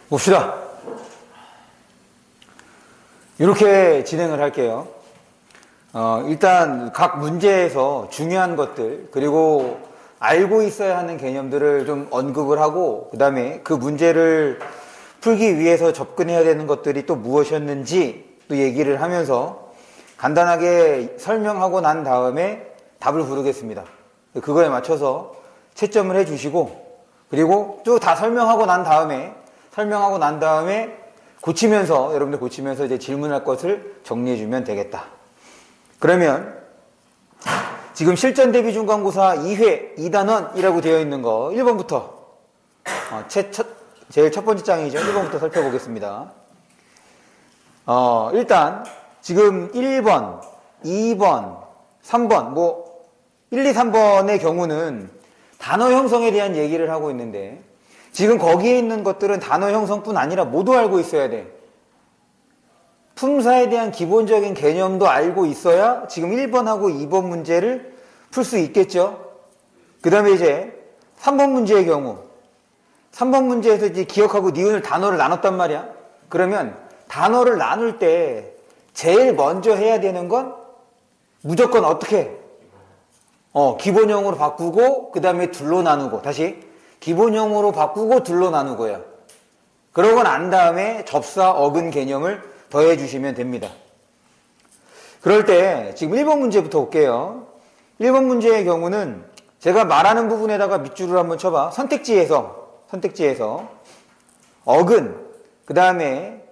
봅시다. 이렇게 진행을 할게요. 일단 각 문제에서 중요한 것들, 그리고 알고 있어야 하는 개념들을 좀 언급을 하고, 그 다음에 그 문제를 풀기 위해서 접근해야 되는 것들이 또 무엇이었는지 또 얘기를 하면서 간단하게 설명하고 난 다음에 답을 부르겠습니다. 그거에 맞춰서 채점을 해주시고, 그리고 또 다 설명하고 난 다음에 여러분들 고치면서 이제 질문할 것을 정리해주면 되겠다. 그러면 지금 실전 대비 중간고사 2회 2단원이라고 되어 있는 거 1번부터 제일 첫 번째 장이죠. 1번부터 살펴보겠습니다. 일단 지금 1번, 2번, 3번 1, 2, 3번의 경우는 단어 형성에 대한 얘기를 하고 있는데, 지금 거기에 있는 것들은 단어 형성뿐 아니라 모두 알고 있어야 돼. 품사에 대한 기본적인 개념도 알고 있어야 지금 1번하고 2번 문제를 풀 수 있겠죠. 그 다음에 이제 3번 문제의 경우, 3번 문제에서 이제 기억하고 니은을 단어를 나눴단 말이야. 그러면 단어를 나눌 때 제일 먼저 해야 되는 건 무조건 어떻게? 기본형으로 바꾸고 그 다음에 둘로 나누고, 다시 기본형으로 바꾸고 둘로 나누고요. 그러고 난 다음에 접사, 어근 개념을 더해 주시면 됩니다. 그럴 때 지금 1번 문제부터 볼게요. 1번 문제의 경우는 제가 말하는 부분에다가 밑줄을 한번 쳐봐. 선택지에서 어근, 그 다음에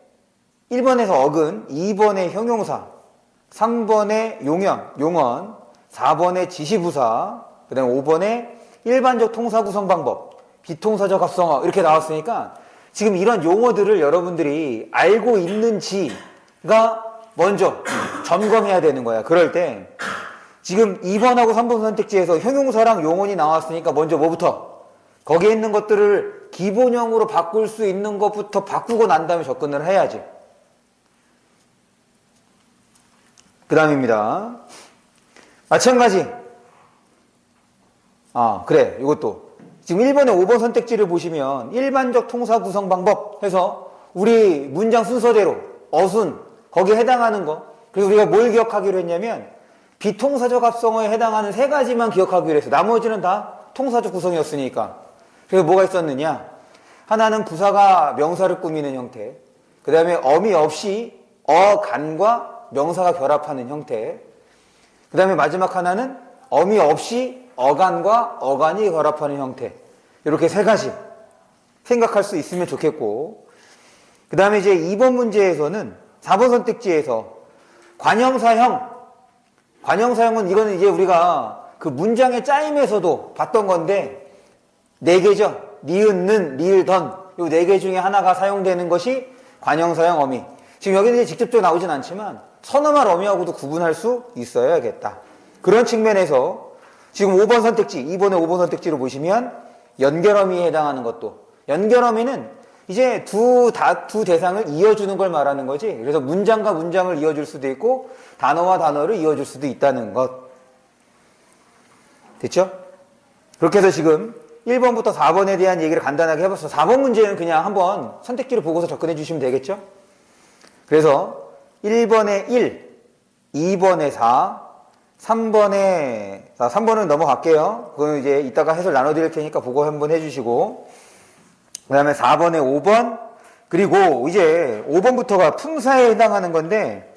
1번에서 어근, 2번의 형용사, 3번의 용언, 4번의 지시부사, 그 다음에 5번의 일반적 통사 구성 방법, 비통사적 합성어, 이렇게 나왔으니까 지금 이런 용어들을 여러분들이 알고 있는지가 먼저 점검해야 되는 거야. 그럴 때 지금 2번하고 3번 선택지에서 형용사랑 용언이 나왔으니까 먼저 뭐부터? 거기에 있는 것들을 기본형으로 바꿀 수 있는 것부터 바꾸고 난 다음에 접근을 해야지. 그 다음입니다. 마찬가지. 그래. 이것도. 지금 1번에 5번 선택지를 보시면 일반적 통사 구성 방법 해서 우리 문장 순서대로 어순, 거기에 해당하는 거. 그래서 우리가 뭘 기억하기로 했냐면 비통사적 합성어에 해당하는 3가지만 기억하기로 했어. 나머지는 다 통사적 구성이었으니까. 그래서 뭐가 있었느냐? 하나는 부사가 명사를 꾸미는 형태. 그 다음에 어미 없이 어간과 명사가 결합하는 형태. 그 다음에 마지막 하나는 어미 없이 어간과 어간이 결합하는 형태. 이렇게 3가지 생각할 수 있으면 좋겠고, 그 다음에 이제 2번 문제에서는 4번 선택지에서 관형사형은 이거는 이제 우리가 그 문장의 짜임에서도 봤던 건데 4개죠. 니은, 는, 리을, 던. 이 4개 중에 하나가 사용되는 것이 관형사형 어미. 지금 여기는 이제 직접적으로 나오진 않지만 선어말 어미하고도 구분할 수 있어야겠다. 그런 측면에서 지금 5번 선택지, 2번의 5번 선택지로 보시면 연결어미에 해당하는 것도, 연결어미는 이제 두 대상을 이어주는 걸 말하는 거지. 그래서 문장과 문장을 이어줄 수도 있고 단어와 단어를 이어줄 수도 있다는 것. 됐죠? 그렇게 해서 지금 1번부터 4번에 대한 얘기를 간단하게 해봤어. 4번 문제는 그냥 한번 선택지를 보고서 접근해 주시면 되겠죠? 그래서 1번에 1, 2번에 4, 3번은 넘어갈게요. 그거는 이제 이따가 해설 나눠드릴 테니까 보고 한번 해주시고, 그 다음에 4번에 5번, 그리고 이제 5번부터가 품사에 해당하는 건데,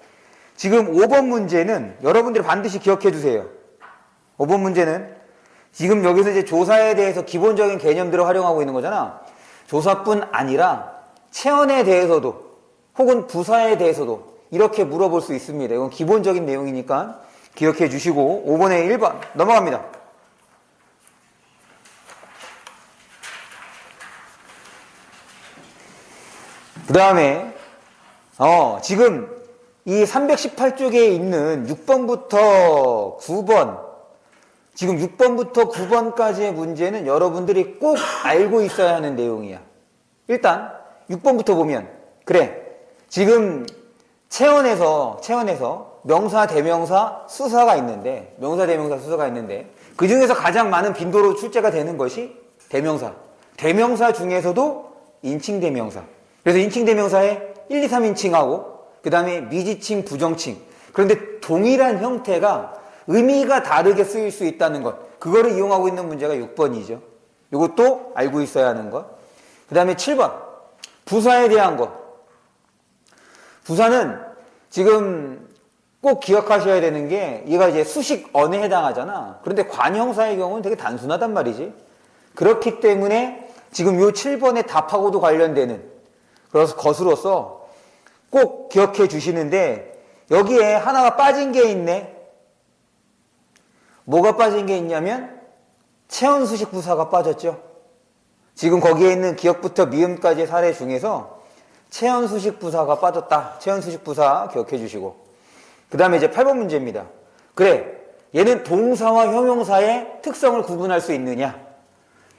지금 5번 문제는 여러분들이 반드시 기억해 주세요. 5번 문제는 지금 여기서 이제 조사에 대해서 기본적인 개념들을 활용하고 있는 거잖아. 조사뿐 아니라 체언에 대해서도 혹은 부사에 대해서도 이렇게 물어볼 수 있습니다. 이건 기본적인 내용이니까 기억해 주시고, 5번에 1번 넘어갑니다. 그 다음에 지금 이 318쪽에 있는 6번부터 9번, 지금 6번부터 9번까지의 문제는 여러분들이 꼭 알고 있어야 하는 내용이야. 일단 6번부터 보면, 그래, 지금 체언에서 명사, 대명사, 수사가 있는데, 그 중에서 가장 많은 빈도로 출제가 되는 것이 대명사. 대명사 중에서도 인칭 대명사. 그래서 인칭대명사에 1, 2, 3인칭하고 그 다음에 미지칭, 부정칭. 그런데 동일한 형태가 의미가 다르게 쓰일 수 있다는 것. 그거를 이용하고 있는 문제가 6번이죠. 이것도 알고 있어야 하는 것. 그 다음에 7번. 부사에 대한 것. 부사는 지금 꼭 기억하셔야 되는 게 얘가 이제 수식 언에 해당하잖아. 그런데 관형사의 경우는 되게 단순하단 말이지. 그렇기 때문에 지금 요 7번의 답하고도 관련되는 그래서 것으로서 꼭 기억해 주시는데 여기에 하나가 빠진 게 있네. 뭐가 빠진 게 있냐면 체언수식 부사가 빠졌죠. 지금 거기에 있는 기억부터 미음까지의 사례 중에서 체언수식 부사가 빠졌다. 체언수식 부사 기억해 주시고 그 다음에 이제 8번 문제입니다. 그래, 얘는 동사와 형용사의 특성을 구분할 수 있느냐?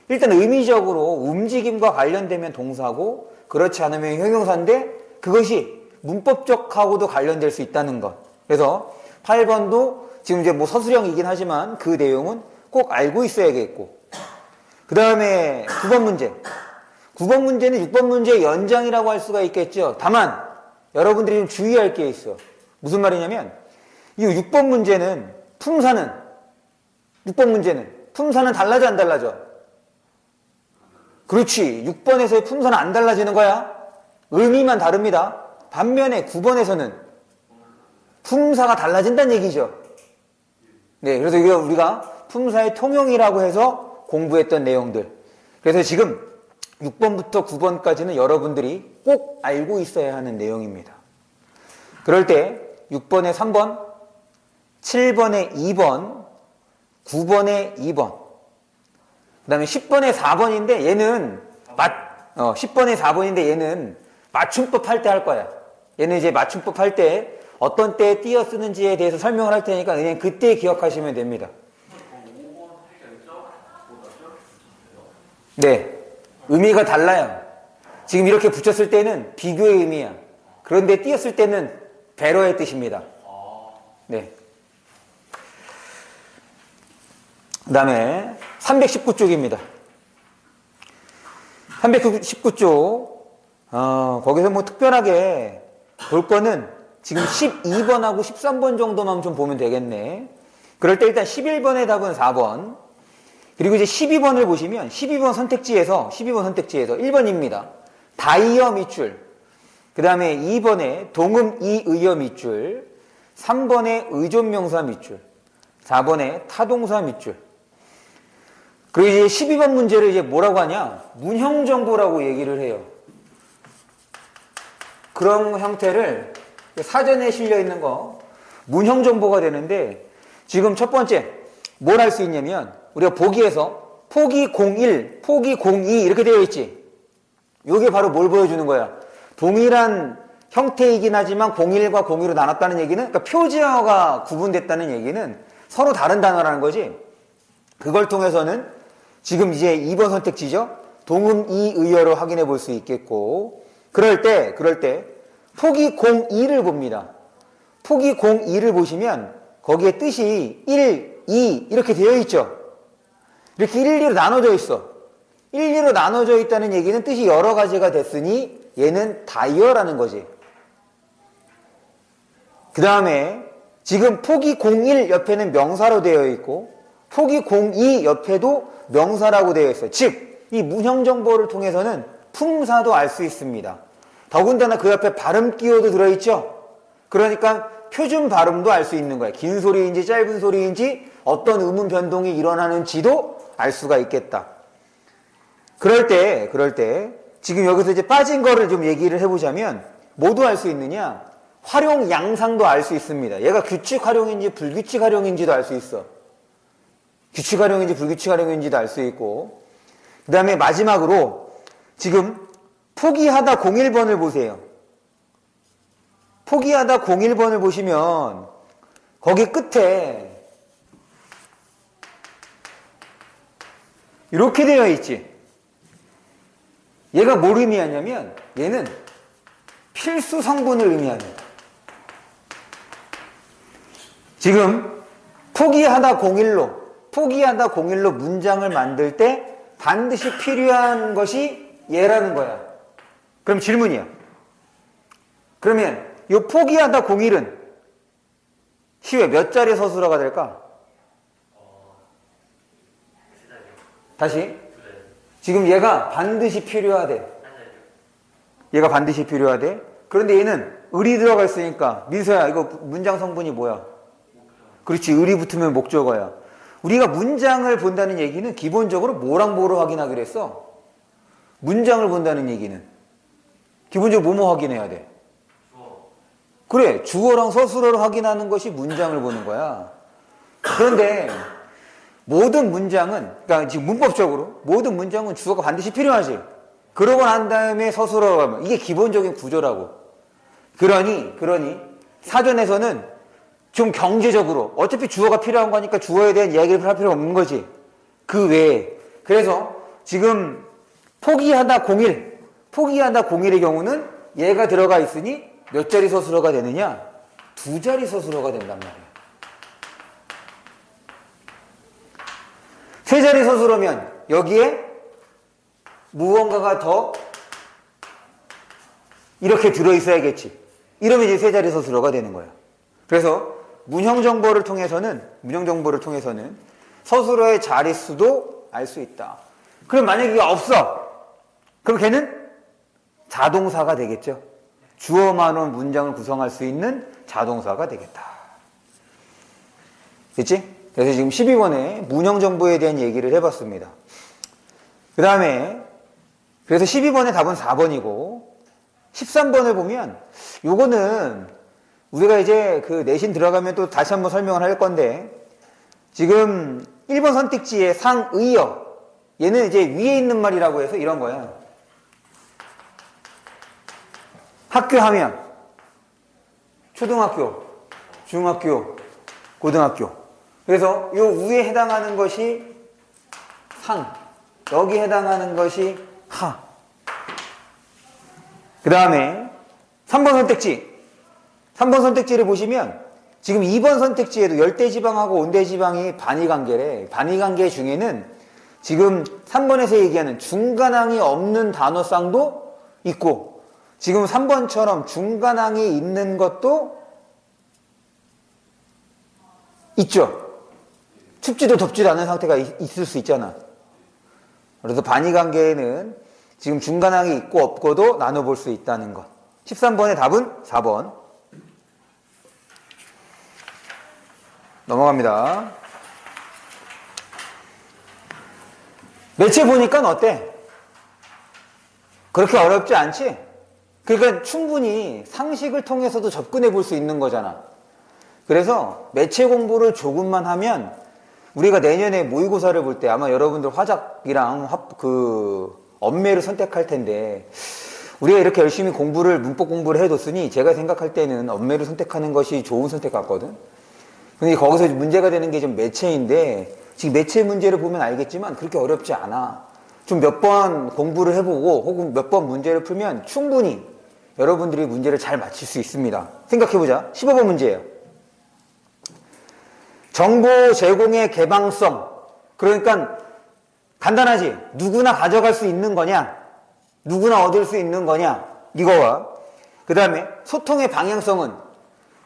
일단 의미적으로 움직임과 관련되면 동사고 그렇지 않으면 형용사인데 그것이 문법적하고도 관련될 수 있다는 것. 그래서 8번도 지금 이제 뭐 서술형이긴 하지만 그 내용은 꼭 알고 있어야겠고 그 다음에 9번 문제. 9번 문제는 6번 문제의 연장이라고 할 수가 있겠죠. 다만 여러분들이 좀 주의할 게 있어. 무슨 말이냐면 이 6번 문제는 품사는 6번 문제는 품사는 달라져 안 달라져? 그렇지. 6번에서의 품사는 안 달라지는 거야. 의미만 다릅니다. 반면에 9번에서는 품사가 달라진다는 얘기죠. 네, 그래서 이거 우리가 품사의 통용이라고 해서 공부했던 내용들. 그래서 지금 6번부터 9번까지는 여러분들이 꼭 알고 있어야 하는 내용입니다. 그럴 때 6번에 3번, 7번에 2번, 9번에 2번, 그 다음에 10번에 4번인데 얘는 10번에 4번인데 얘는 맞춤법 할 때 할 거야. 얘는 이제 맞춤법 할 때 어떤 때에 띄어 쓰는지에 대해서 설명을 할 테니까 그냥 그때 기억하시면 됩니다. 네. 의미가 달라요. 지금 이렇게 붙였을 때는 비교의 의미야. 그런데 띄었을 때는 배려의 뜻입니다. 네. 그 다음에 319쪽입니다. 319쪽 거기서 뭐 특별하게 볼 거는 지금 12번하고 13번 정도만 좀 보면 되겠네. 그럴 때 일단 11번의 답은 4번. 그리고 이제 12번을 보시면 12번 선택지에서 1번입니다. 다이어 밑줄. 그 다음에 2번에 동음 이의어 밑줄. 3번에 의존명사 밑줄. 4번에 타동사 밑줄. 그리고 이제 12번 문제를 이제 뭐라고 하냐? 문형정보라고 얘기를 해요. 그런 형태를 사전에 실려 있는 거 문형정보가 되는데 지금 첫 번째 뭘 할 수 있냐면 우리가 보기에서 포기 01, 포기 02 이렇게 되어 있지. 이게 바로 뭘 보여주는 거야? 동일한 형태이긴 하지만 01과 02로 나눴다는 얘기는 그러니까 표지어가 구분됐다는 얘기는 서로 다른 단어라는 거지. 그걸 통해서는 지금 이제 2번 선택지죠. 동음 이의어로 확인해 볼 수 있겠고 그럴 때 포기 02를 봅니다. 포기 02를 보시면 거기에 뜻이 1, 2 이렇게 되어 있죠. 이렇게 1, 2로 나눠져 있어. 1, 2로 나눠져 있다는 얘기는 뜻이 여러 가지가 됐으니 얘는 다이어라는 거지. 그 다음에 지금 포기 01 옆에는 명사로 되어 있고 포기 02 옆에도 명사라고 되어 있어요. 즉 이 문형 정보를 통해서는 품사도 알 수 있습니다. 더군다나 그 옆에 발음 기호도 들어있죠. 그러니까 표준 발음도 알 수 있는 거야. 긴 소리인지 짧은 소리인지 어떤 음운 변동이 일어나는지도 알 수가 있겠다. 그럴 때 지금 여기서 이제 빠진 거를 좀 얘기를 해보자면 뭐도 알 수 있느냐? 활용 양상도 알 수 있습니다. 얘가 규칙 활용인지 불규칙 활용인지도 알 수 있어. 규칙 활용인지 불규칙 활용인지도 알 수 있고 그 다음에 마지막으로 지금 포기하다 01번을 보세요. 포기하다 01번을 보시면 거기 끝에 이렇게 되어 있지. 얘가 뭘 의미하냐면 얘는 필수 성분을 의미합니다. 지금 포기하다 01로 문장을 만들 때 반드시 필요한 것이 얘라는 거야. 그럼 질문이야. 그러면 이 포기하다 01은 시외 몇 자리 서술어가 될까? 다시. 지금 얘가 반드시 필요하대. 얘가 반드시 필요하대. 그런데 얘는 을이 들어가 있으니까 민서야 이거 문장 성분이 뭐야? 그렇지. 을이 붙으면 목적어야. 우리가 문장을 본다는 얘기는 기본적으로 뭐랑 뭐로 확인하기로 했어? 문장을 본다는 얘기는 기본적으로 뭐뭐 확인해야 돼? 그래. 주어랑 서술어를 확인하는 것이 문장을 보는 거야. 그런데 모든 문장은, 그러니까 지금 문법적으로 모든 문장은 주어가 반드시 필요하지. 그러고 난 다음에 서술어로 가면 이게 기본적인 구조라고. 그러니 사전에서는 좀 경제적으로 어차피 주어가 필요한 거니까 주어에 대한 이야기를 할 필요가 없는 거지. 그 외에. 그래서 지금 포기하다 01의 경우는 얘가 들어가 있으니 몇 자리 서술어가 되느냐? 2자리 서술어가 된단 말이야. 3자리 서술어면 여기에 무언가가 더 이렇게 들어있어야겠지. 이러면 이제 3자리 서술어가 되는 거야. 그래서 문형 정보를 통해서는 서술어의 자릿수도 알 수 있다. 그럼 만약에 이게 없어. 그럼 걔는 자동사가 되겠죠. 주어만 온 문장을 구성할 수 있는 자동사가 되겠다. 됐지? 그래서 지금 12번에 문형 정보에 대한 얘기를 해봤습니다. 그 다음에 그래서 12번의 답은 4번이고 13번을 보면 요거는 우리가 이제 그 내신 들어가면 또 다시 한번 설명을 할 건데 지금 1번 선택지의 상의어 얘는 이제 위에 있는 말이라고 해서 이런 거야. 학교 하면 초등학교, 중학교, 고등학교. 그래서 요 위에 해당하는 것이 상, 여기 해당하는 것이 하. 그 다음에 3번 선택지를 보시면 지금 2번 선택지에도 열대지방하고 온대지방이 반의관계래. 반의관계 중에는 지금 3번에서 얘기하는 중간항이 없는 단어쌍도 있고 지금 3번처럼 중간항이 있는 것도 있죠. 춥지도 덥지도 않은 상태가 있을 수 있잖아. 그래서 반의관계에는 지금 중간항이 있고 없고도 나눠볼 수 있다는 것. 13번의 답은 4번. 넘어갑니다. 매체 보니까 어때? 그렇게 어렵지 않지? 그러니까 충분히 상식을 통해서도 접근해 볼 수 있는 거잖아. 그래서 매체 공부를 조금만 하면 우리가 내년에 모의고사를 볼 때 아마 여러분들 화작이랑 엄매를 선택할 텐데 우리가 이렇게 열심히 문법 공부를 해뒀으니 제가 생각할 때는 엄매를 선택하는 것이 좋은 선택 같거든. 근데 거기서 문제가 되는 게 좀 매체인데 지금 매체 문제를 보면 알겠지만 그렇게 어렵지 않아. 좀 몇 번 공부를 해보고 혹은 몇 번 문제를 풀면 충분히 여러분들이 문제를 잘 맞힐 수 있습니다. 생각해보자. 15번 문제예요. 정보 제공의 개방성. 그러니까 간단하지. 누구나 가져갈 수 있는 거냐? 누구나 얻을 수 있는 거냐? 이거와 그 다음에 소통의 방향성은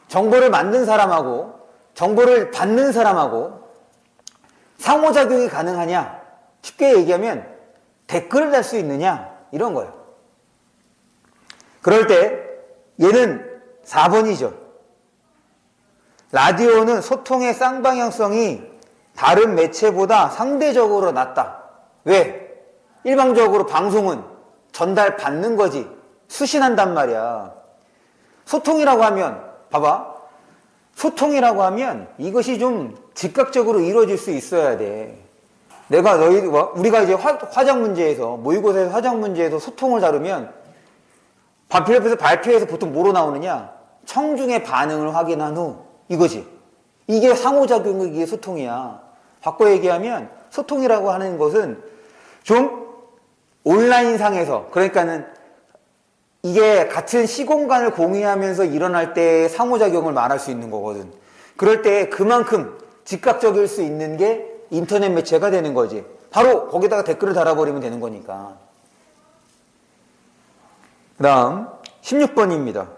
정보를 만든 사람하고 정보를 받는 사람하고 상호작용이 가능하냐? 쉽게 얘기하면 댓글을 달 수 있느냐? 이런 거예요. 그럴 때 얘는 4번이죠. 라디오는 소통의 쌍방향성이 다른 매체보다 상대적으로 낮다. 왜? 일방적으로 방송은 전달받는 거지. 수신한단 말이야. 소통이라고 하면 봐봐. 소통이라고 하면 이것이 좀 즉각적으로 이루어질 수 있어야 돼. 우리가 이제 화작 문제에서 모의고사에서 화작 문제에서 소통을 다루면 발표에서 보통 뭐로 나오느냐? 청중의 반응을 확인한 후 이거지. 이게 상호작용이 이게 소통이야. 바꿔 얘기하면 소통이라고 하는 것은 좀 온라인상에서 그러니까는 이게 같은 시공간을 공유하면서 일어날 때 상호작용을 말할 수 있는 거거든. 그럴 때 그만큼 즉각적일 수 있는 게 인터넷 매체가 되는 거지. 바로 거기다가 댓글을 달아버리면 되는 거니까. 그 다음 16번입니다.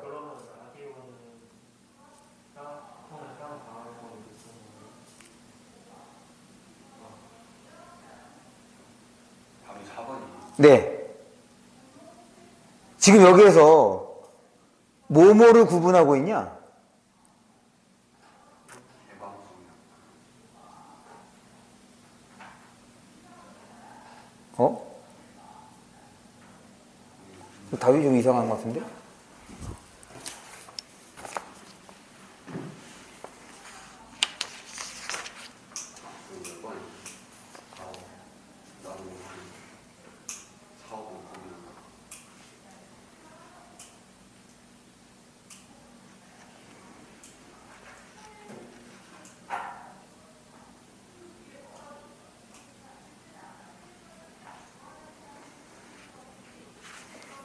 네. 지금 여기에서 뭐뭐를 구분하고 있냐? 답이 좀 이상한 것 같은데?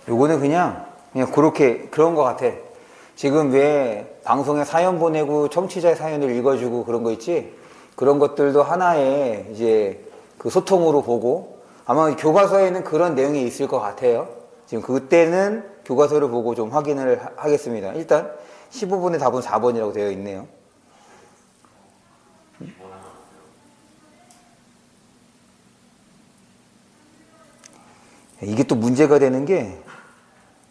요거는 그냥 그렇게 그런 것 같아. 지금 왜 방송에 사연 보내고 청취자의 사연을 읽어주고 그런 거 있지? 그런 것들도 하나의 이제 그 소통으로 보고 아마 교과서에는 그런 내용이 있을 것 같아요. 지금 그때는 교과서를 보고 좀 확인을 하겠습니다. 일단 15번의 답은 4번이라고 되어 있네요. 이게 또 문제가 되는 게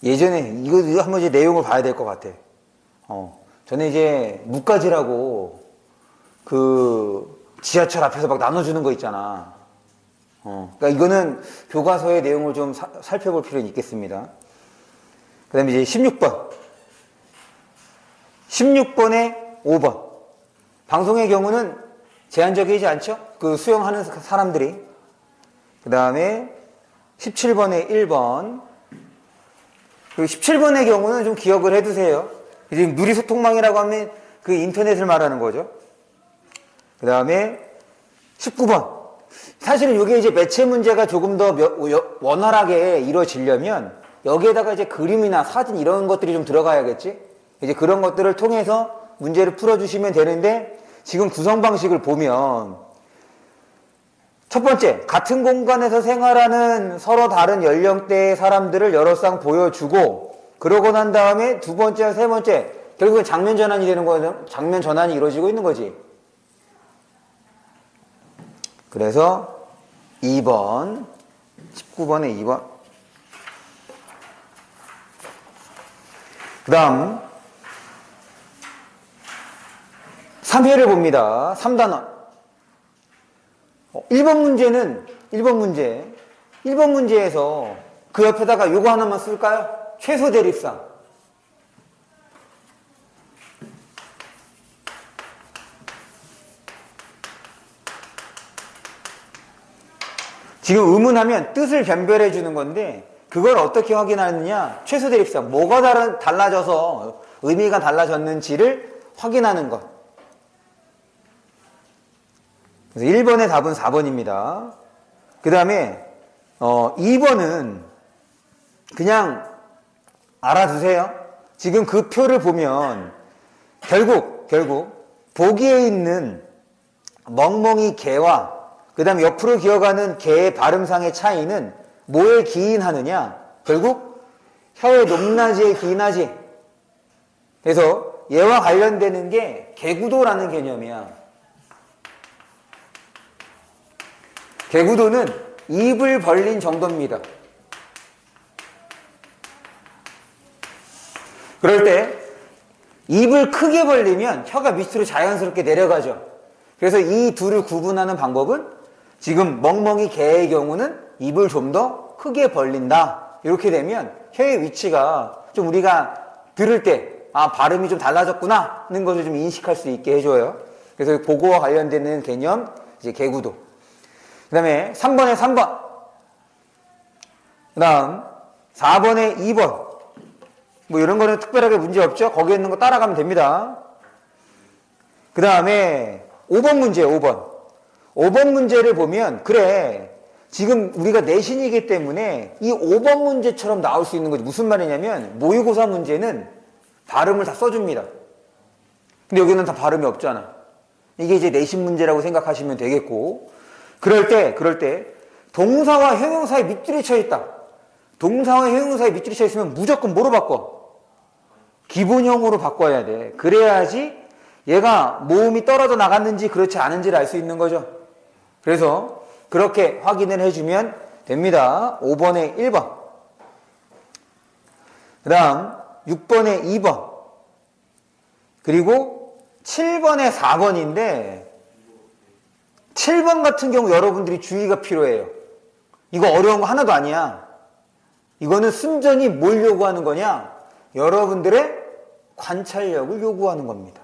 예전에 이거 한번 이제 내용을 봐야 될 것 같아. 저는 이제 무가지라고 그 지하철 앞에서 막 나눠주는 거 있잖아. 그러니까 이거는 교과서의 내용을 좀 살펴볼 필요는 있겠습니다. 그 다음에 이제 16번. 16번에 5번. 방송의 경우는 제한적이지 않죠? 그 수용하는 사람들이. 그 다음에 17번에 1번. 그리고 17번의 경우는 좀 기억을 해두세요. 지금 누리소통망이라고 하면 그 인터넷을 말하는 거죠. 그 다음에 19번. 사실은 이게 이제 매체 문제가 조금 더 원활하게 이루어지려면 여기에다가 이제 그림이나 사진 이런 것들이 좀 들어가야겠지? 이제 그런 것들을 통해서 문제를 풀어주시면 되는데 지금 구성 방식을 보면 첫 번째, 같은 공간에서 생활하는 서로 다른 연령대의 사람들을 여러 쌍 보여주고 그러고 난 다음에 두 번째, 세 번째 결국은 장면 전환이 되는 거죠. 장면 전환이 이루어지고 있는 거지. 그래서 2번, 19번에 2번. 그 다음 3회를 봅니다. 3단원. 1번 문제는 1번 문제에서 그 옆에다가 요거 하나만 쓸까요? 최소 대립상. 지금 의문하면 뜻을 변별해 주는 건데 그걸 어떻게 확인하느냐? 최소 대립상. 뭐가 달라져서 의미가 달라졌는지를 확인하는 것. 그래서 1번의 답은 4번입니다. 그 다음에 2번은 그냥 알아두세요. 지금 그 표를 보면 결국 보기에 있는 멍멍이 개와 그 다음에 옆으로 기어가는 개의 발음상의 차이는 뭐에 기인하느냐? 결국 혀의 높낮이에 기인하지. 그래서 얘와 관련되는 게 개구도라는 개념이야. 개구도는 입을 벌린 정도입니다. 그럴 때 입을 크게 벌리면 혀가 밑으로 자연스럽게 내려가죠. 그래서 이 둘을 구분하는 방법은 지금 멍멍이 개의 경우는 입을 좀 더 크게 벌린다. 이렇게 되면 혀의 위치가 좀 우리가 들을 때 발음이 좀 달라졌구나 하는 것을 좀 인식할 수 있게 해줘요. 그래서 보고와 관련되는 개념 이제 개구도. 그 다음에 3번에 3번. 그 다음 4번에 2번. 뭐 이런 거는 특별하게 문제 없죠? 거기에 있는 거 따라가면 됩니다. 그 다음에 5번 문제예요. 5번. 5번 문제를 보면 그래 지금 우리가 내신이기 때문에 이 5번 문제처럼 나올 수 있는 거지. 무슨 말이냐면 모의고사 문제는 발음을 다 써줍니다. 근데 여기는 다 발음이 없잖아. 이게 이제 내신 문제라고 생각하시면 되겠고 그럴 때 동사와 형용사에 밑줄이 쳐 있다. 동사와 형용사에 밑줄이 쳐 있으면 무조건 뭐로 바꿔? 기본형으로 바꿔야 돼. 그래야지 얘가 모음이 떨어져 나갔는지 그렇지 않은지를 알 수 있는 거죠. 그래서 그렇게 확인을 해주면 됩니다. 5번에 1번. 그 다음 6번에 2번. 그리고 7번에 4번인데 7번 같은 경우 여러분들이 주의가 필요해요. 이거 어려운 거 하나도 아니야. 이거는 순전히 뭘 요구하는 거냐? 여러분들의 관찰력을 요구하는 겁니다.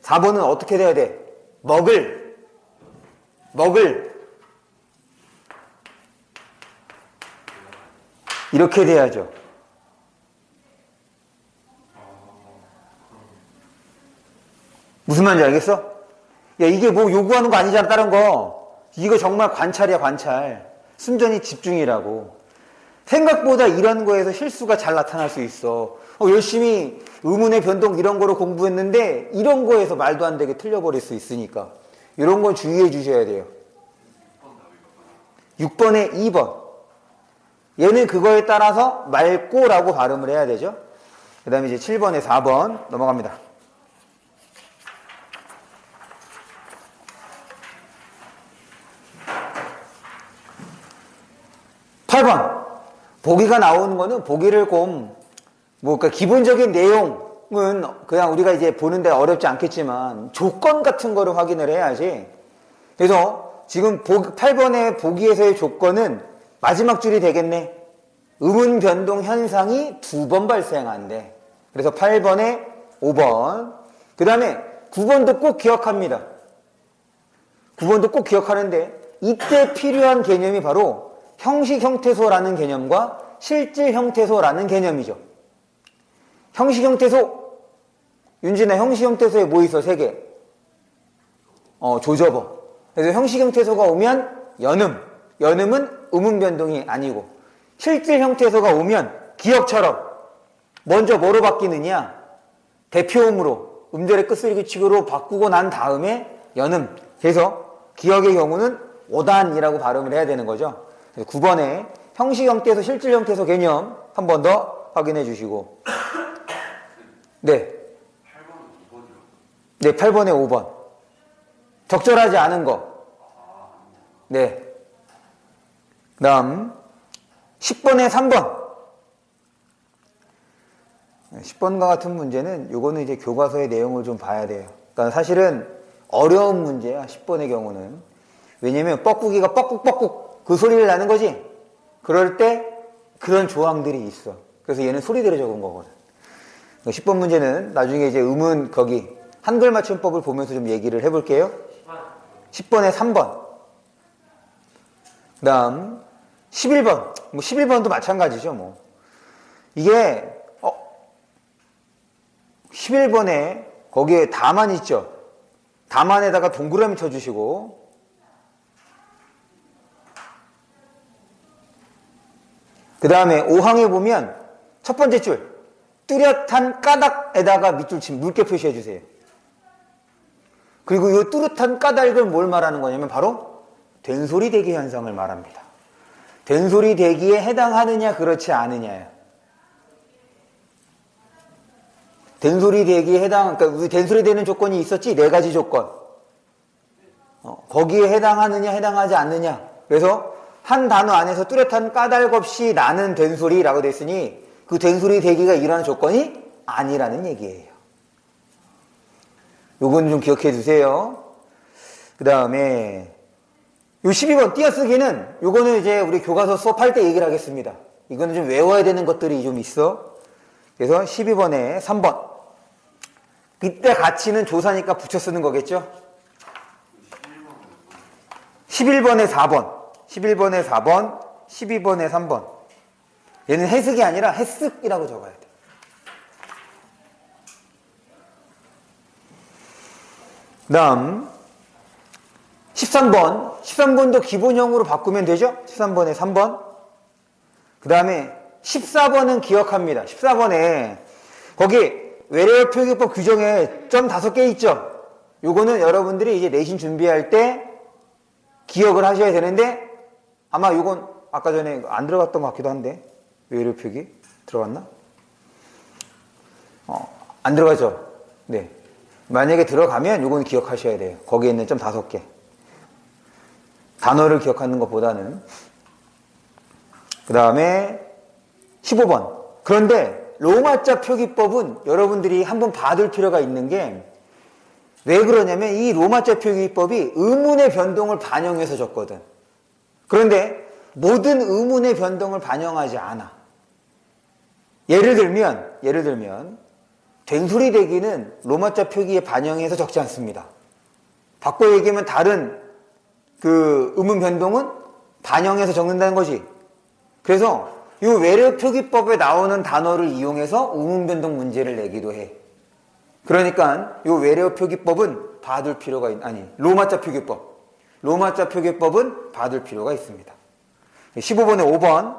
4번은 어떻게 돼야 돼? 먹을 이렇게 돼야죠. 무슨 말인지 알겠어? 야, 이게 뭐 요구하는 거 아니잖아, 다른 거. 이거 정말 관찰이야, 관찰. 순전히 집중이라고. 생각보다 이런 거에서 실수가 잘 나타날 수 있어. 열심히 의문의 변동 이런 거로 공부했는데 이런 거에서 말도 안 되게 틀려버릴 수 있으니까 이런 건 주의해 주셔야 돼요. 6번에 2번. 얘는 그거에 따라서 맑고라고 발음을 해야 되죠. 그 다음에 이제 7번에 4번 넘어갑니다. 8번. 보기가 나오는 거는 보기를 그러니까 기본적인 내용은 그냥 우리가 이제 보는데 어렵지 않겠지만 조건 같은 거를 확인을 해야지. 그래서 지금 8번의 보기에서의 조건은 마지막 줄이 되겠네. 의문 변동 현상이 2번 발생한대. 그래서 8번에 5번. 그 다음에 9번도 꼭 기억합니다. 9번도 꼭 기억하는데 이때 필요한 개념이 바로 형식 형태소라는 개념과 실질 형태소라는 개념이죠. 형식 형태소. 윤진아, 형식 형태소에 뭐 있어? 3개. 조접어. 그래서 형식 형태소가 오면 연음. 연음은 의문 변동이 아니고, 실질 형태소가 오면 기억처럼 먼저 뭐로 바뀌느냐? 대표음으로 음절의 끝소리규칙으로 바꾸고 난 다음에 연음. 그래서 기억의 경우는 5단이라고 발음을 해야 되는 거죠. 9번에 형식 형태소, 실질 형태소 개념 한 번 더 확인해 주시고. 네. 8번에 5번. 적절하지 않은 거. 네. 그 다음 10번에 3번. 10번과 같은 문제는 요거는 이제 교과서의 내용을 좀 봐야 돼요. 그러니까 사실은 어려운 문제야, 10번의 경우는. 왜냐면 뻐꾸기가 뻐꾹뻐꾹 그 소리를 나는 거지. 그럴 때 그런 조항들이 있어. 그래서 얘는 소리대로 적은 거거든. 10번 문제는 나중에 이제 음은 거기 한글 맞춤법을 보면서 좀 얘기를 해볼게요. 10번에 3번. 그 다음 11번. 11번도 마찬가지죠. 뭐 이게 11번에 거기에 다만 있죠. 다만에다가 동그라미 쳐주시고, 그 다음에 5항에 보면 첫 번째 줄 뚜렷한 까닭에다가 밑줄 친 물개 표시해 주세요. 그리고 이 뚜렷한 까닭을 뭘 말하는 거냐면 바로 된소리 대기 현상을 말합니다. 된소리 대기에 해당하느냐 그렇지 않느냐예요. 된소리 대기에 그러니까 우리 된소리 되는 조건이 있었지. 4가지 조건. 거기에 해당하느냐 해당하지 않느냐. 그래서 한 단어 안에서 뚜렷한 까닭 없이 나는 된소리라고 됐으니 그 된소리 대기가 일어나는 조건이 아니라는 얘기예요. 요건 좀 기억해 주세요. 그 다음에 요 12번 띄어쓰기는 요거는 이제 우리 교과서 수업할 때 얘기를 하겠습니다. 이거는 좀 외워야 되는 것들이 좀 있어. 그래서 12번에 3번. 이때 가치는 조사니까 붙여 쓰는 거겠죠? 11번에 4번. 11번에 4번, 12번에 3번. 얘는 해석이 아니라 해석이라고 적어야 돼. 그 다음 13번. 13번도 기본형으로 바꾸면 되죠? 13번에 3번. 그 다음에 14번은 기억합니다. 14번에 거기 외래어 표기법 규정에 점 5개 있죠? 요거는 여러분들이 이제 내신 준비할 때 기억을 하셔야 되는데 아마 요건 아까 전에 안 들어갔던 것 같기도 한데 외래 표기 들어갔나? 안 들어가죠? 네. 만약에 들어가면 요건 기억하셔야 돼요. 거기에 있는 점 5개. 단어를 기억하는 것보다는. 그 다음에 15번. 그런데 로마자 표기법은 여러분들이 한번 봐둘 필요가 있는 게 왜 그러냐면 이 로마자 표기법이 의문의 변동을 반영해서 줬거든. 그런데 모든 의문의 변동을 반영하지 않아. 예를 들면 된소리 대기는 로마자 표기에 반영해서 적지 않습니다. 바꿔 얘기하면 다른 그 의문 변동은 반영해서 적는다는 거지. 그래서 이 외래 표기법에 나오는 단어를 이용해서 의문 변동 문제를 내기도 해. 그러니까 이 외래 표기법은 봐둘 필요가 로마자 표기법. 로마자 표기법은 봐둘 필요가 있습니다. 15번에 5번.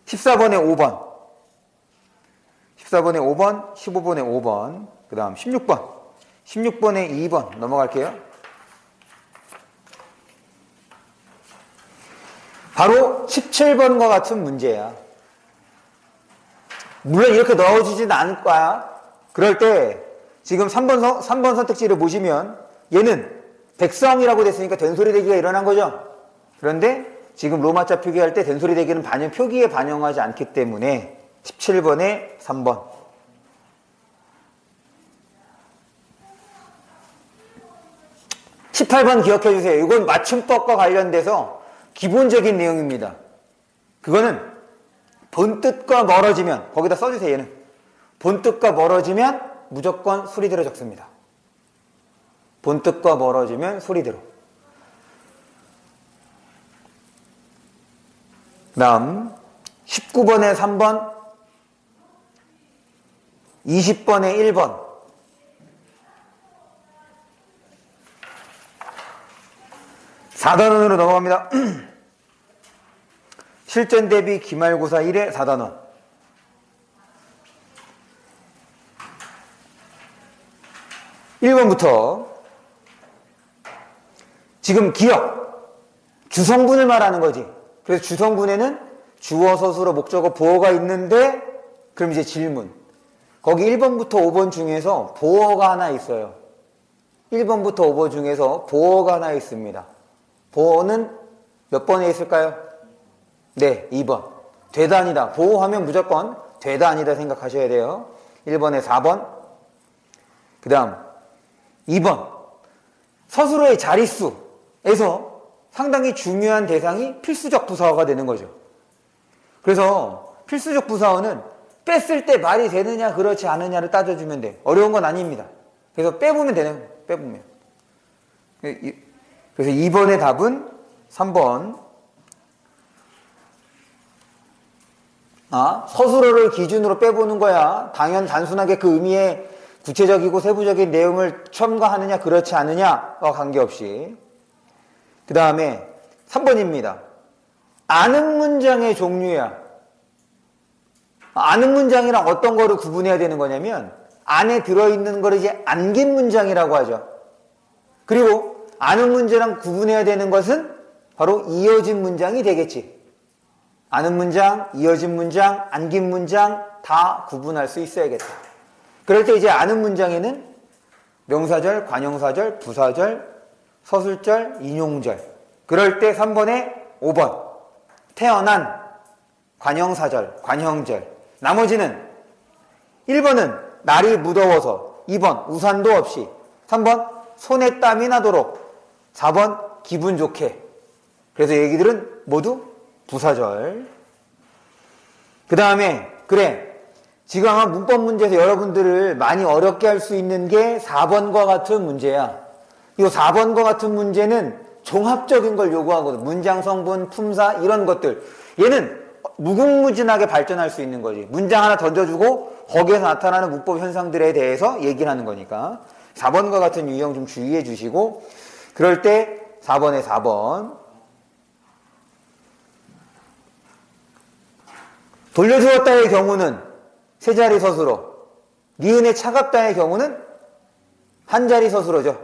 14번에 5번. 14번에 5번, 15번에 5번, 그 다음 16번. 16번에 2번 넘어갈게요. 바로 17번과 같은 문제야. 물론 이렇게 넣어주진 않을 거야. 그럴 때 지금 3번 선택지를 보시면 얘는 백성이라고 됐으니까 된소리 대기가 일어난 거죠. 그런데 지금 로마자 표기할 때 된소리 대기는 표기에 반영하지 않기 때문에 17번에 3번. 18번 기억해 주세요. 이건 맞춤법과 관련돼서 기본적인 내용입니다. 그거는 본뜻과 멀어지면, 거기다 써주세요. 얘는 본뜻과 멀어지면 무조건 소리대로 적습니다. 본뜻과 멀어지면 소리대로. 그 다음 19번에 3번, 20번에 1번. (4단원으로) 넘어갑니다. 실전 대비 기말고사 1의 4단원. (1번부터) 지금 기억, 주성분을 말하는 거지. 그래서 주성분에는 주어, 서술어, 목적어, 보어가 있는데 그럼 이제 질문. 거기 1번부터 5번 중에서 보어가 하나 있어요. 1번부터 5번 중에서 보어가 하나 있습니다. 보어는 몇 번에 있을까요? 네, 2번. 되다 아니다. 보어하면 무조건 되다 아니다 생각하셔야 돼요. 1번에 4번. 그 다음 2번. 서술어의 자릿수에서 상당히 중요한 대상이 필수적 부사어가 되는 거죠. 그래서 필수적 부사어는 뺐을 때 말이 되느냐 그렇지 않느냐를 따져주면 돼. 어려운 건 아닙니다. 그래서 빼보면 되는 거예요. 빼보면. 그래서 2번의 답은 3번. 서술어를 기준으로 빼보는 거야. 단순하게 그 의미의 구체적이고 세부적인 내용을 첨가하느냐 그렇지 않느냐와 관계없이. 그 다음에 3번입니다. 아는 문장의 종류야. 아는 문장이랑 어떤 거를 구분해야 되는 거냐면 안에 들어있는 거를 이제 안긴 문장이라고 하죠. 그리고 아는 문제랑 구분해야 되는 것은 바로 이어진 문장이 되겠지. 아는 문장, 이어진 문장, 안긴 문장 다 구분할 수 있어야겠다. 그럴 때 이제 아는 문장에는 명사절, 관형사절, 부사절, 서술절, 인용절. 그럴 때 3번에 5번. 태어난, 관형사절, 관형절. 나머지는 1번은 날이 무더워서, 2번 우산도 없이, 3번 손에 땀이 나도록, 4번 기분 좋게. 그래서 얘기들은 모두 부사절. 그 다음에 그래 지금 아마 문법 문제에서 여러분들을 많이 어렵게 할 수 있는 게 4번과 같은 문제야. 이 4번과 같은 문제는 종합적인 걸 요구하거든. 문장 성분, 품사 이런 것들. 얘는 무궁무진하게 발전할 수 있는 거지. 문장 하나 던져주고 거기에서 나타나는 문법 현상들에 대해서 얘기를 하는 거니까 4번과 같은 유형 좀 주의해 주시고, 그럴 때 4번에 4번. 돌려주었다의 경우는 세 자리 서술어, 니은에 차갑다의 경우는 한 자리 서술어죠.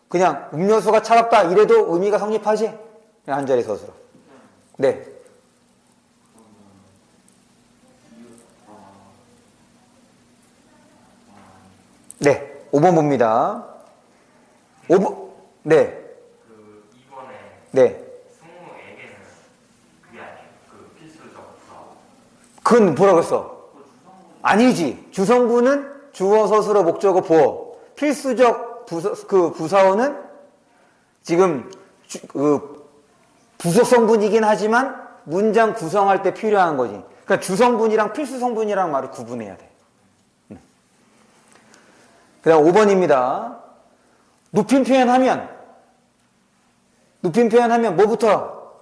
그냥 음료수가 차갑다 이래도 의미가 성립하지? 그냥 한 자리 서술어. 네. 네, 5번 봅니다. 5번, 네, 그 2번에 네. 승우에게는 그게 아니에요. 그 필수적 부사. 그건 뭐라고 했어? 아니지. 주성분은 주어, 서술어, 목적어, 보어. 필수적 부사어는 지금 부속성분이긴 하지만 문장 구성할 때 필요한 거지. 그러니까 주성분이랑 필수성분이랑 말을 구분해야 돼. 그 다음 5번입니다. 높임 표현하면 뭐부터?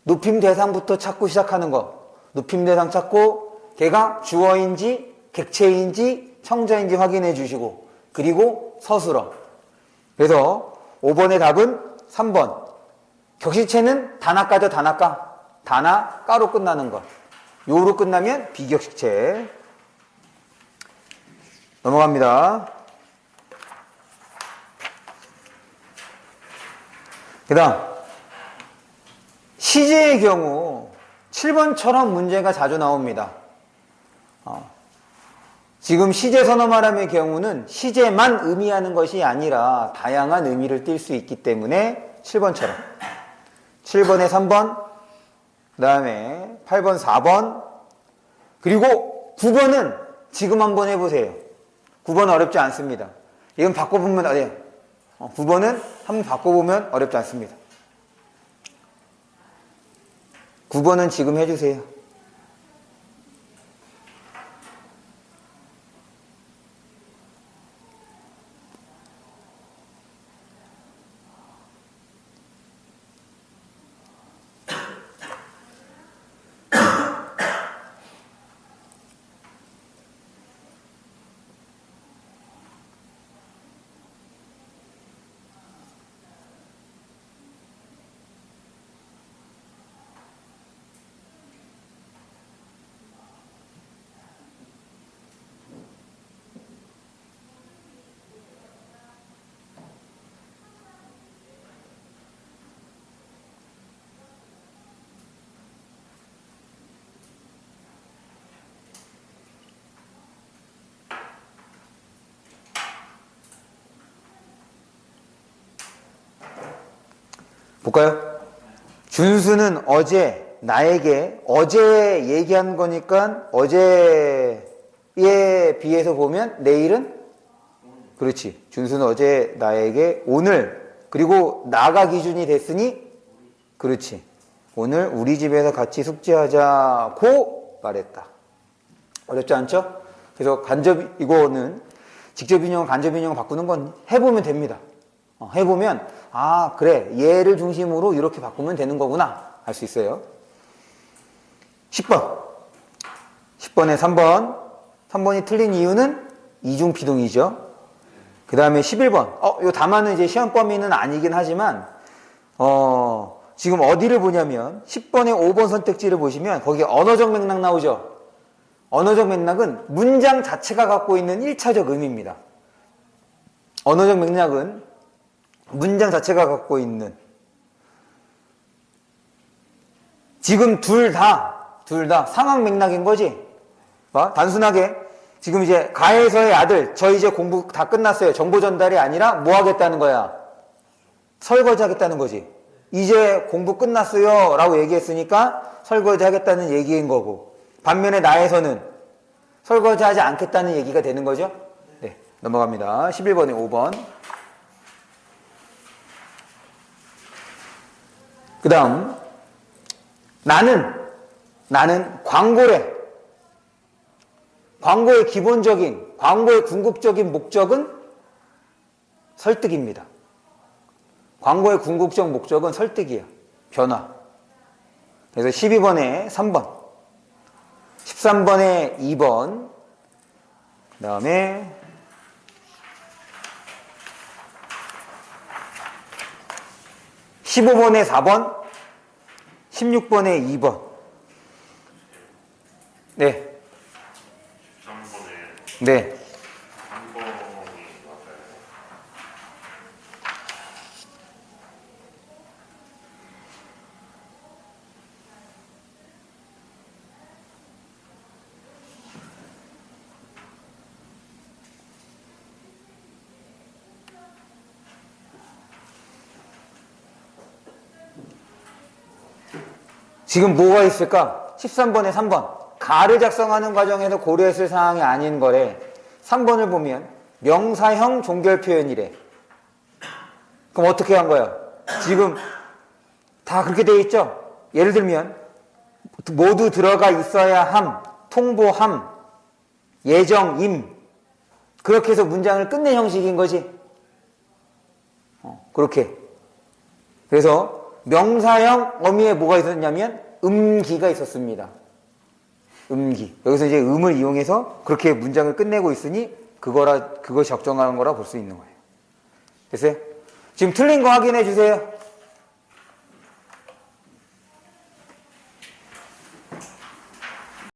높임 대상부터 찾고 시작하는 거. 높임 대상 찾고 걔가 주어인지 객체인지 청자인지 확인해 주시고 그리고 서술어. 그래서 5번의 답은 3번. 격식체는 단아까죠, 단아까. 단아, 까로 끝나는 것. 요로 끝나면 비격식체. 넘어갑니다. 그 다음 시제의 경우 7번처럼 문제가 자주 나옵니다. 지금 시제 선어말함의 경우는 시제만 의미하는 것이 아니라 다양한 의미를 띌 수 있기 때문에 7번처럼 7번에 3번 그 다음에 8번 4번 그리고 9번은 지금 한번 해보세요. 9번 어렵지 않습니다. 이건 바꿔보면 9번은 한번 바꿔보면 어렵지 않습니다. 9번은 지금 해주세요. 볼까요? 준수는 어제 나에게 어제 얘기한 거니까 어제에 비해서 보면 내일은 그렇지. 준수는 어제 나에게 오늘 그리고 나가 기준이 됐으니 그렇지. 오늘 우리 집에서 같이 숙제하자고 말했다. 어렵지 않죠? 그래서 이거는 직접 인용, 간접 인용을 바꾸는 건 해보면 됩니다. 해보면 아 그래 얘를 중심으로 이렇게 바꾸면 되는 거구나 알 수 있어요. 10번 10번에 3번이 틀린 이유는 이중 비동이죠. 그 다음에 11번 요 답안은 이제 시험 범위는 아니긴 하지만 지금 어디를 보냐면 10번에 5번 선택지를 보시면 거기에 언어적 맥락 나오죠. 언어적 맥락은 문장 자체가 갖고 있는 1차적 의미입니다. 언어적 맥락은 문장 자체가 갖고 있는 지금 둘 다 상황 맥락인 거지. 단순하게 지금 이제 가해서의 아들 저 이제 공부 다 끝났어요. 정보 전달이 아니라 뭐 하겠다는 거야? 설거지 하겠다는 거지. 이제 공부 끝났어요 라고 얘기했으니까 설거지 하겠다는 얘기인 거고 반면에 나에서는 설거지 하지 않겠다는 얘기가 되는 거죠. 네, 넘어갑니다. 11번에 5번 그 다음 나는 광고래. 광고의 기본적인 광고의 궁극적인 목적은 설득입니다. 광고의 궁극적 목적은 설득이야. 변화. 그래서 12번에 3번 13번에 2번 그 다음에 15번에 4번 16번에 2번 네. 네. 지금 뭐가 있을까? 13번에 3번. 가를 작성하는 과정에서 고려했을 사항이 아닌 거래. 3번을 보면 명사형 종결 표현이래. 그럼 어떻게 한 거야? 지금 다 그렇게 돼 있죠? 예를 들면 모두 들어가 있어야 함, 통보함, 예정, 임. 그렇게 해서 문장을 끝낸 형식인 거지. 그렇게. 그래서 명사형 어미에 뭐가 있었냐면 음기가 있었습니다. 음기. 여기서 이제 음을 이용해서 그렇게 문장을 끝내고 있으니 그것이 적정한 거라 볼 수 있는 거예요. 됐어요? 지금 틀린 거 확인해 주세요.